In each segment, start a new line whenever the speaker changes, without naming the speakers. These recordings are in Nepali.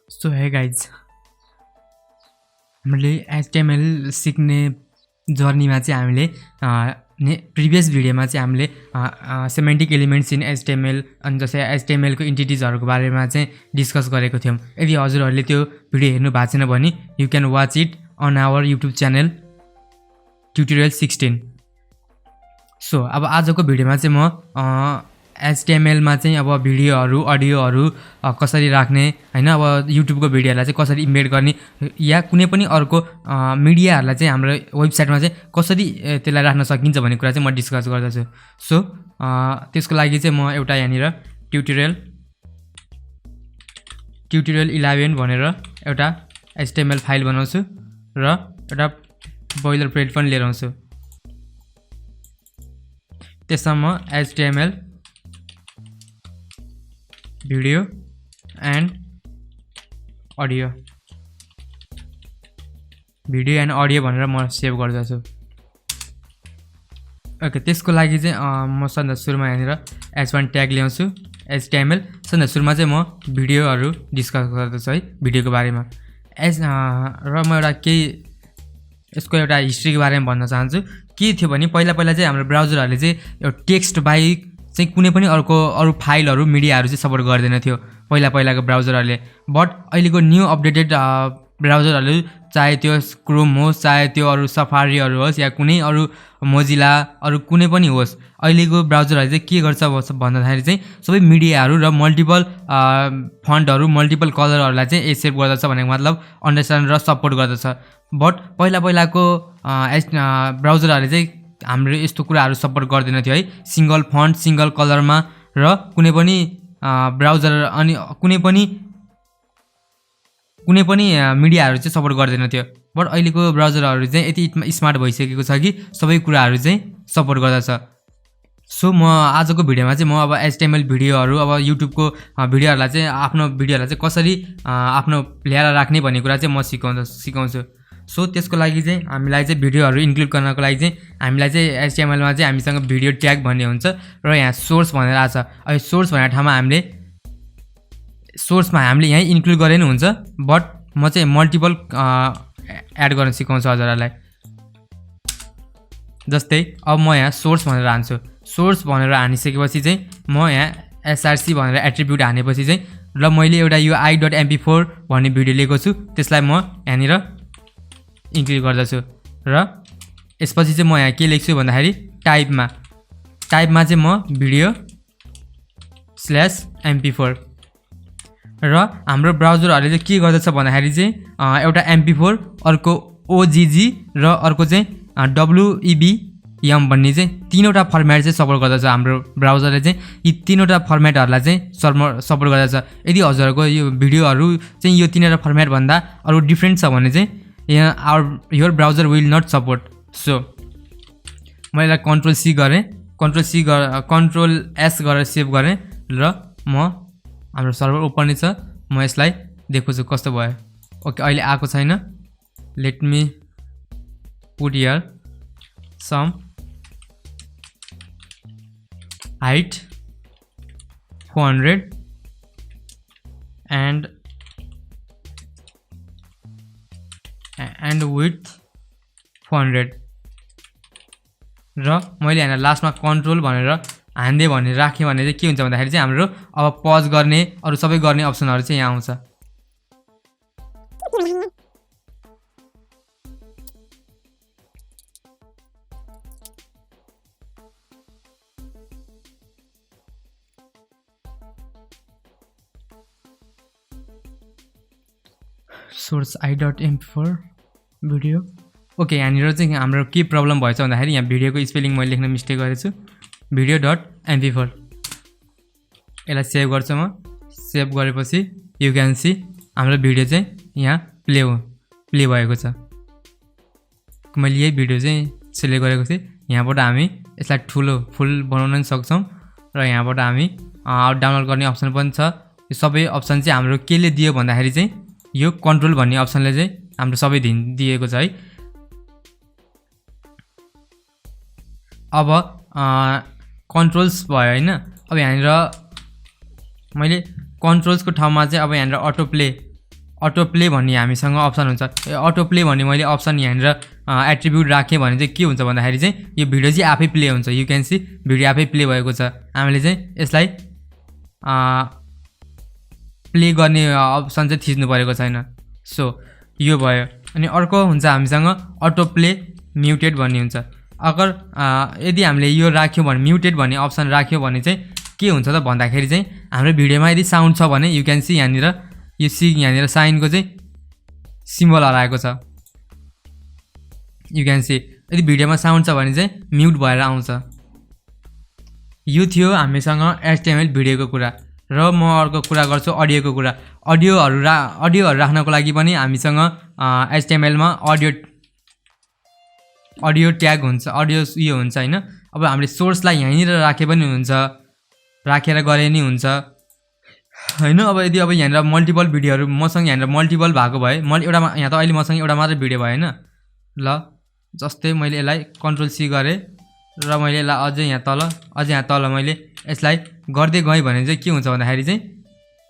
सो हे गाइज, हामीले HTML सिक्ने जर्नीमा चाहिँ हामीले प्रिभियस भिडियोमा चाहिँ हामीले सेमेन्टिक एलिमेन्ट्स इन HTML अनि जस्तै HTML को इन्टिटीजहरुको बारेमा चाहिँ डिस्कस गरेको थियौं। यदि हजुरहरुले त्यो भिडियो हेर्नु भएको छैन भने you can watch it on our YouTube channel tutorial 16। So अब आजको भिडियोमा चाहिँ म HTML मा चाहिँ अब भिडियोहरु अडियोहरु कसरी राख्ने हैन, अब युट्युब को भिडियोहरुलाई चाहिँ कसरी इम्बेड गर्ने या कुनै पनि अर्को मिडियाहरुलाई चाहिँ हाम्रो वेबसाइटमा चाहिँ कसरी त्यसलाई राख्न सकिन्छ भन्ने कुरा चाहिँ म डिस्कस गर्दैछु। सो त्यसको लागि चाहिँ म एउटा यहाँनिर ट्युटोरियल 11 भनेर एउटा HTML फाइल बनाउँछु र एउटा बोइलर प्लेट पनि लिएर आउँछु। त्यसमा म HTML भिडियो एन्ड अडियो भनेर म सेभ गर्दैछु। ओके, त्यसको लागि चाहिँ म सबभन्दा सुरुमा यहाँनिर h1 ट्याग ल्याउँछु HTML। सबभन्दा सुरुमा चाहिँ म भिडियोहरु डिस्कस गर्दैछु है, भिडियोको बारेमा र म एउटा केही यसको एउटा हिस्ट्रीको बारेमा भन्न चाहन्छु। के थियो भने पहिला चाहिँ हाम्रो ब्राउजरहरुले चाहिँ यो टेक्स्ट बाहेक चाहिँ कुनै पनि अरु फाइलहरु मिडियाहरु चाहिँ सपोर्ट गर्दैन थियो पहिलाको ब्राउजरहरुले। बट अहिलेको न्यू अपडेटेड ब्राउजरहरु चाहे त्यो क्रोम होस्, चाहे त्यो अरु सफारीहरु होस् या कुनै अरु मोजिला अरु कुनै पनि होस्, अहिलेको ब्राउजरहरु चाहिँ के गर्छ भन्दाखेरि चाहिँ सबै मिडियाहरु र मल्टिपल फन्टहरु मल्टिपल कलरहरुलाई चाहिँ एक्सेप्ट गर्दछ भनेको मतलब अन्डरस्ट्यान्ड र सपोर्ट गर्दछ। बट पहिलाको ब्राउजरहरुले चाहिँ हाम्रो यस्तो कुराहरु सपोर्ट गर्दैन थियो है, सिंगल फन्ट सिंगल कलरमा र कुनै पनि ब्राउजर अनि कुनै पनि मिडियाहरु चाहिँ सपोर्ट गर्दैन थियो। बट अहिलेको ब्राउजरहरु चाहिँ यति स्मार्ट भइसकेको छ कि सबै कुराहरु चाहिँ सपोर्ट गर्दछ। सो म आजको भिडियोमा चाहिँ म अब HTML भिडियोहरु अब युट्युबको भिडियोहरुलाई चाहिँ आफ्नो भिडियोहरुलाई चाहिँ कसरी आफ्नो ल्याएर राख्ने भन्ने कुरा चाहिँ म सिकाउँछु। सो त्यसको लागि चाहिँ हामीलाई चाहिँ भिडियोहरु इन्क्लुड गर्नको लागि चाहिँ हामीलाई चाहिँ HTML मा चाहिँ हामीसँग भिडियो ट्याग भन्ने हुन्छ र यहाँ सोर्स भनेर आछ। अब सोर्स भनेको ठाउँमा सोर्समा हामीले यही इन्क्लुड गरे नि हुन्छ, बट म चाहिँ मल्टिपल एड गर्न सिकाउँछु हजुरहरुलाई। जस्तै अब म यहाँ सोर्स भनेर हान्छु। सोर्स भनेर हानिसकेपछि चाहिँ म यहाँ src भनेर एट्रिब्युट हानेपछि चाहिँ र मैले एउटा यो i.mp4 भन्ने भिडियो लिएको छु त्यसलाई म यहाँनिर इन्क्लुड गर्दछु र यसपछि चाहिँ म यहाँ के लेख्छु भन्दाखेरि टाइपमा चाहिँ म भिडियो /mp4 र हाम्रो ब्राउजरहरुले चाहिँ के गर्दछ भन्दाखेरि चाहिँ एउटा mp4 अर्को ogg र अर्को चाहिँ webm भन्ने चाहिँ तीनवटा फर्मेट चाहिँ सपोर्ट गर्दछ। हाम्रो ब्राउजरले चाहिँ यी तीनवटा फर्मेटहरुलाई चाहिँ सपोर्ट गर्दछ। यदि हजुरहरुको यो भिडियोहरु चाहिँ यो तीनवटा फर्मेट भन्दा अरु डिफरेन्ट छ भने चाहिँ your browser will not support। So मैले कन्ट्रोल S गरेर सेभ गरेँ र म हाम्रो सर्भर ओपन नै छ, म यसलाई देखाउँछु कस्तो भयो। ओके, अहिले आएको छैन। Let me put here some height 400 and width 400 र मैले यहाँ लास्टमा कन्ट्रोल भनेर हान्दै भनेर राखेँ भने चाहिँ के हुन्छ भन्दाखेरि चाहिँ हाम्रो अब पज गर्ने अरु सबै गर्ने अप्सनहरु चाहिँ यहाँ आउँछ। Source i.mp4 video. ओके, यहाँनिर चाहिँ हाम्रो के प्रब्लम भएछ भन्दाखेरि यहाँ भिडियोको स्पेलिङ मैले लेख्न मिस्टेक गरेछु, भिडियो.mp4। यसलाई सेभ गर्छु म। सेभ गरेपछि यु क्यान सी हाम्रो भिडियो चाहिँ यहाँ प्ले भएको छ। मैले यही भिडियो चाहिँ सिलेक्ट गरेको थिएँ। यहाँबाट हामी यसलाई फुल बनाउन पनि सक्छौं र यहाँबाट हामी डाउनलोड गर्ने अप्सन पनि छ। यो सबै अप्सन चाहिँ हाम्रो केले दियो भन्दाखेरि चाहिँ यो कन्ट्रोल भन्ने अप्सनले चाहिँ हाम्रो सबै दिएको छ है। अब कन्ट्रोल्स भयो हैन। अब यहाँनिर मैले कन्ट्रोल्स को ठाउँमा चाहिँ अब यहाँनिर अटो प्ले अटो प्ले भन्ने हामीसँग अप्सन हुन्छ। अटो प्ले भन्ने मैले अप्सन यहाँनिर एट्रिब्युट राखेँ भने चाहिँ के हुन्छ भन्दाखेरि चाहिँ यो भिडियो चाहिँ आफै प्ले हुन्छ। यु क्यान सी भिडियो आफै प्ले भएको छ। हामीले चाहिँ यसलाई प्ले गर्ने अप्सन चाहिँ थिच्नु परेको छैन। सो यो भयो। अनि अर्को हुन्छ हामीसँग अटो प्ले म्युटेड भन्ने हुन्छ। अगर यदि हामीले यो राख्यो भने म्युटेड भन्ने अप्सन राख्यो भने चाहिँ के हुन्छ त भन्दाखेरि चाहिँ हाम्रो भिडियोमा यदि साउन्ड छ भने यु क्यान सी यहाँनिर यो यहाँनिर साइनको चाहिँ सिम्बल हराएको छ। यु क्यान सी यदि भिडियोमा साउन्ड छ भने चाहिँ म्युट भएर आउँछ। यो थियो हामीसँग HTML भिडियोको कुरा। र म अर्को कुरा गर्छु अडियोको कुरा। अडियोहरू राख्नको लागि पनि हामीसँग HTML मा अडियो ट्याग हुन्छ, अडियो यो हुन्छ हैन। अब हामीले सोर्सलाई यहीँनिर राखे पनि हुन्छ, राखेर गरे नि हुन्छ हैन। अब यदि यहाँनिर मल्टिपल भिडियोहरू मसँग यहाँनिर मल्टिपल भएको भए एउटा यहाँ त अहिले मसँग एउटा मात्रै भिडियो भयो हैन। ल जस्तै मैले यसलाई कन्ट्रोल सी गरेँ र मैले यसलाई अझै यहाँ तल मैले यसलाई गर्दै गएँ भने चाहिँ के हुन्छ भन्दाखेरि चाहिँ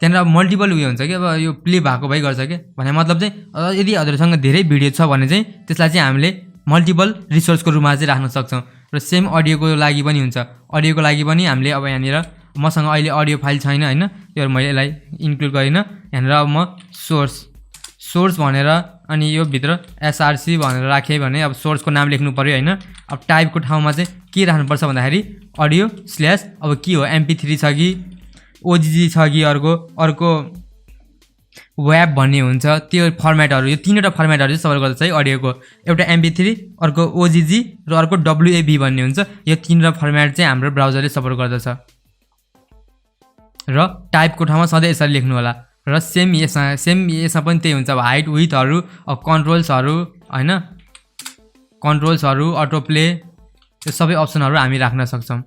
त्यहाँनिर मल्टिपल उयो हुन्छ कि अब यो प्ले भएको भइ गर्छ कि भने मतलब चाहिँ यदि हजुरसँग धेरै भिडियो छ भने चाहिँ त्यसलाई चाहिँ हामीले मल्टिपल रिसोर्सको रूपमा चाहिँ राख्न सक्छौँ। र सेम अडियोको लागि पनि हुन्छ। अडियोको लागि पनि हामीले अब यहाँनिर मसँग अहिले अडियो फाइल छैन हैन, यो मैले यसलाई इन्क्लुड गरिन। यहाँनिर अब म सोर्स भनेर अनि यो भित्र SRC भनेर राखेँ भने अब सोर्सको नाम लेख्नु पर्यो हैन। अब टाइपको ठाउँमा चाहिँ के राख्नुपर्छ भन्दाखेरि अडियो स्ल्यास अब के हो MP3 छ कि OGG छ कि अर्को वेब भन्ने हुन्छ। त्यो फर्मेटहरू यो तीनवटा फर्मेटहरू चाहिँ सपोर्ट गर्दछ है अडियोको। एउटा MP3, अर्को OGG र अर्को WAV भन्ने हुन्छ। यो तीनवटा फर्मेट चाहिँ हाम्रो ब्राउजरले सपोर्ट गर्दछ। र टाइपको ठाउँमा सधैँ यसरी लेख्नु होला। र सेम यसमा पनि त्यही हुन्छ। अब हाइट विथहरू कन्ट्रोल्सहरू हैन, कन्ट्रोल्सहरू अटो प्ले यो सबै अप्सनहरू हामी राख्न सक्छौँ।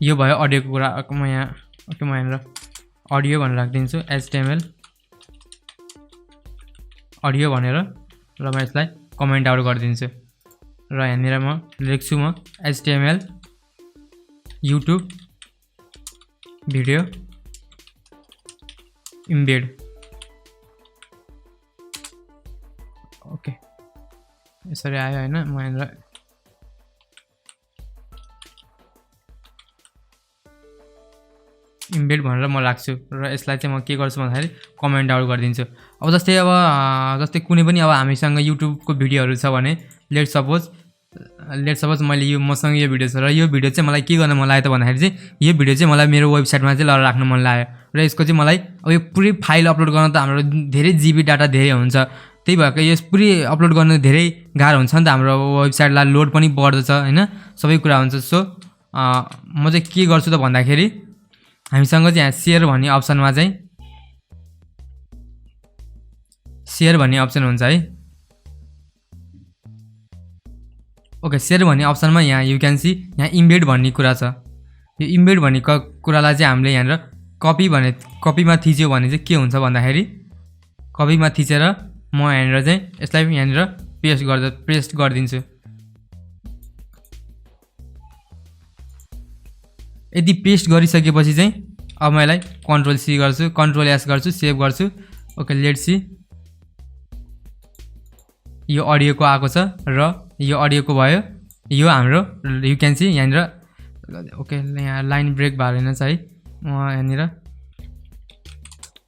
यो भयो अडियोको कुरा। म यहाँनिर अडियो भनेर राखिदिन्छु HTML अडियो भनेर र म यसलाई कमेन्ट आउट गरिदिन्छु। र यहाँनिर म लेख्छु म HTML YouTube video embed. Okay यसरी आयो हैन। म यहाँनिर इम्बेड भनेर म राख्छु र यसलाई चाहिँ म के गर्छु भन्दाखेरि कमेन्ट आउट गरिदिन्छु। अब जस्तै कुनै पनि अब हामीसँग युट्युबको भिडियोहरू छ भने लेट सपोज मैले यो मसँग यो भिडियो छ र यो भिडियो चाहिँ मलाई के गर्न मन लाग्यो त भन्दाखेरि चाहिँ यो भिडियो चाहिँ मलाई मेरो वेबसाइटमा चाहिँ लगेर राख्न मन लाग्यो र यसको चाहिँ मलाई अब यो पुरै फाइल अपलोड गर्न त हाम्रो धेरै जिबी डाटा धेरै हुन्छ। त्यही भएर यो पुरै अपलोड गर्न धेरै गाह्रो हुन्छ नि त। हाम्रो वेबसाइटलाई लोड पनि बढ्दछ हैन, सबै कुरा हुन्छ। सो म चाहिँ के गर्छु त भन्दाखेरि हामीसँग चाहिँ यहाँ सेयर भन्ने अप्सनमा चाहिँ सेयर भन्ने अप्सन हुन्छ है। ओके सेयर भन्ने अप्सनमा यहाँ यु क्यान सी यहाँ इम्बेड भन्ने कुरा छ। यो इम्बेड भन्ने कुरालाई चाहिँ हामीले यहाँनिर कपीमा थिच्यो भने चाहिँ के हुन्छ भन्दाखेरि कपीमा थिचेर म यहाँनिर चाहिँ यसलाई यहाँनिर पेस्ट गरिदिन्छु। यदि पेस्ट गरिसकेपछि चाहिँ अब म यसलाई कन्ट्रोल सी गर्छु, कन्ट्रोल एस गर्छु, सेभ गर्छु। ओके लेट सी यो अडियोको आएको छ र यो अडियोको भयो। यो हाम्रो यु क्यान सी यहाँनिर ओके यहाँ लाइन ब्रेक भएको रहेछ है। म यहाँनिर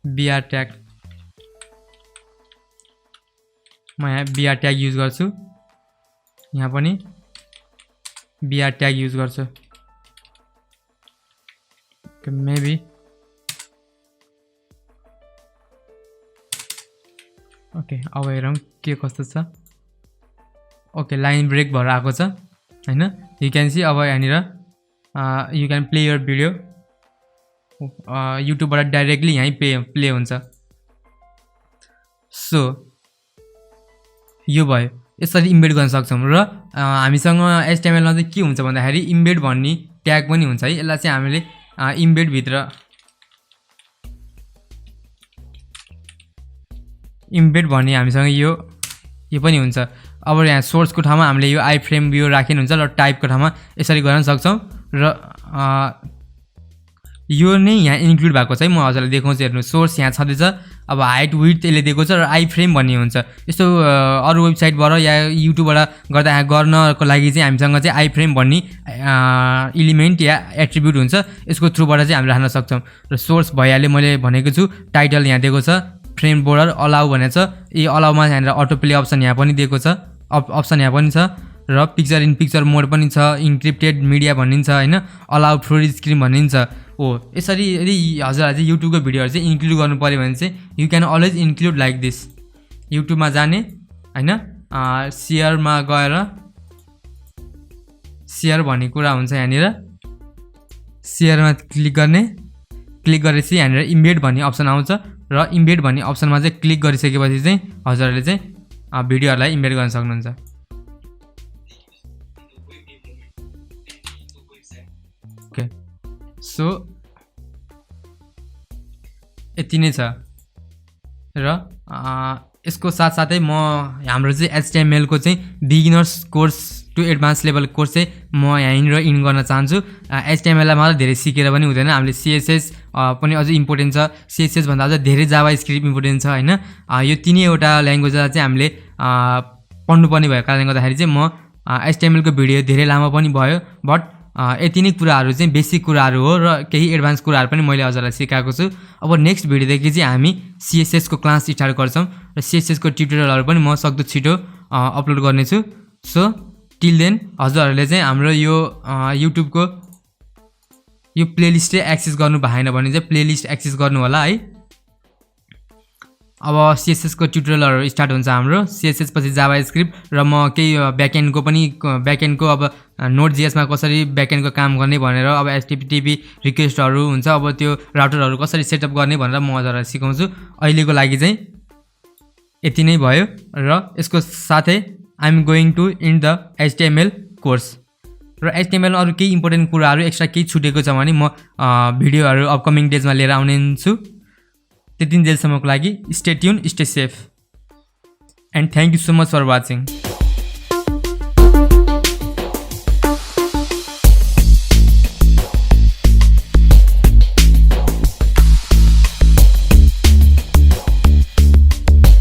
BR ट्याग युज गर्छु। यहाँ पनि BR ट्याग युज गर्छु। मेबी ओके अब हेरौँ के कस्तो छ। ओके लाइन ब्रेक भएर आएको छ हैन। यु क्यान सी अब यहाँनिर you can play your video युट्युबबाट डाइरेक्टली यहीँ प्ले हुन्छ। सो यो भयो। यसरी इम्बेड गर्न सक्छौँ र हामीसँग HTML मा चाहिँ के हुन्छ भन्दाखेरि इम्बेड भन्ने ट्याग पनि हुन्छ है। यसलाई चाहिँ हामीले इम्बेड भित्र इम्बेड भन्ने हामीसँग यो पनि हुन्छ। अब यहाँ सोर्सको ठाउँमा हामीले यो आई फ्रेम व्यू राखिनु हुन्छ र टाइपको ठाउँमा यसरी गर्न सक्छौँ। र यो नै यहाँ इन्क्लुड भएको छ है। म हजुरलाई देखाउँछु हेर्नु, सोर्स यहाँ छँदैछ। अब हाइट विड्थ यसले दिएको छ र आई फ्रेम भन्ने हुन्छ। यस्तो अरू वेबसाइटबाट या युट्युबबाट गर्नको लागि चाहिँ हामीसँग चाहिँ आई फ्रेम भन्ने इलिमेन्ट या एट्रिब्युट हुन्छ। यसको थ्रुबाट चाहिँ हामीले हाल्न सक्छौँ। र सोर्स भइहाल्यो, मैले भनेको छु। टाइटल यहाँ दिएको छ, फ्रेम बोर्डर अलाउ भनेको छ। यी अलाउमा यहाँनिर अटो प्ले अप्सन यहाँ पनि दिएको छ, अप्सन यहाँ पनि छ। र पिक्चर इन पिक्चर मोड पनि छ, इन्क्रिप्टेड मिडिया भनिन्छ होइन, अलाउ फ्लोर स्क्रिन भनिन्छ हो। यसरी यदि हजुरहरूले चाहिँ युट्युबको भिडियोहरू चाहिँ इन्क्लुड गर्नु पऱ्यो भने चाहिँ you can always include like this. युट्युबमा जाने होइन, सेयरमा गएर सेयर भन्ने कुरा हुन्छ यहाँनिर, सेयरमा क्लिक गर्ने। क्लिक गरेपछि यहाँनिर इम्बेड भन्ने अप्सन आउँछ र इम्बेड भन्ने अप्सनमा चाहिँ क्लिक गरिसकेपछि चाहिँ हजुरहरूले चाहिँ भिडियोहरूलाई इम्बेड गर्न सक्नुहुन्छ। ओके, सो यति नै छ। र यसको साथसाथै म हाम्रो चाहिँ HTML को चाहिँ beginners course to advance level course चाहिँ म यहाँनिर इन गर्न चाहन्छु। HTML लाई मात्र धेरै सिकेर पनि हुँदैन, हामीले CSS पनि अझै इम्पोर्टेन्ट छ। CSS भन्दा अझ धेरै जावास्क्रिप्ट इम्पोर्टेन्ट छ होइन। यो तिनैवटा ल्याङ्ग्वेजलाई चाहिँ हामीले पढ्नुपर्ने भएको कारणले गर्दाखेरि चाहिँ म HTML को भिडियो धेरै लामो पनि भयो, बट यति नै कुराहरू चाहिँ बेसिक कुराहरू हो र केही एडभान्स कुराहरू पनि मैले हजुरलाई सिकाएको छु। अब नेक्स्ट भिडियोदेखि चाहिँ हामी CSS को क्लास स्टार्ट गर्छौँ र CSS को ट्युटोरियलहरू पनि म सक्दो छिटो अपलोड गर्नेछु। सो टिल देन हजुरहरूले चाहिँ हाम्रो यो युट्युबको यो प्लेलिस्टै एक्सेस गर्नु भएन भने चाहिँ प्लेलिस्ट एक्सेस गर्नु होला है। अब CSS को ट्युटोरियलहरू स्टार्ट हुन्छ हाम्रो। CSS पछि जावास्क्रिप्ट र म केही ब्याकएन्डको पनि, ब्याकएन्डको अब नोड.js मा कसरी ब्याकएन्डको काम गर्ने भनेर, अब HTTP रिक्वेस्टहरू हुन्छ, अब त्यो राउटरहरू कसरी सेटअप गर्ने भनेर म हजुरलाई सिकाउँछु। अहिलेको लागि चाहिँ यति नै भयो र यसको साथै I am going to end the HTML कोर्स। र HTML अरू केही इम्पोर्टेन्ट कुराहरू एक्स्ट्रा केही छुटेको छ भने म भिडियोहरू अपकमिङ डेजमा लिएर आउने छु। त्यति जेलसम्मको लागि stay tune, stay safe, and thank you so much for watching.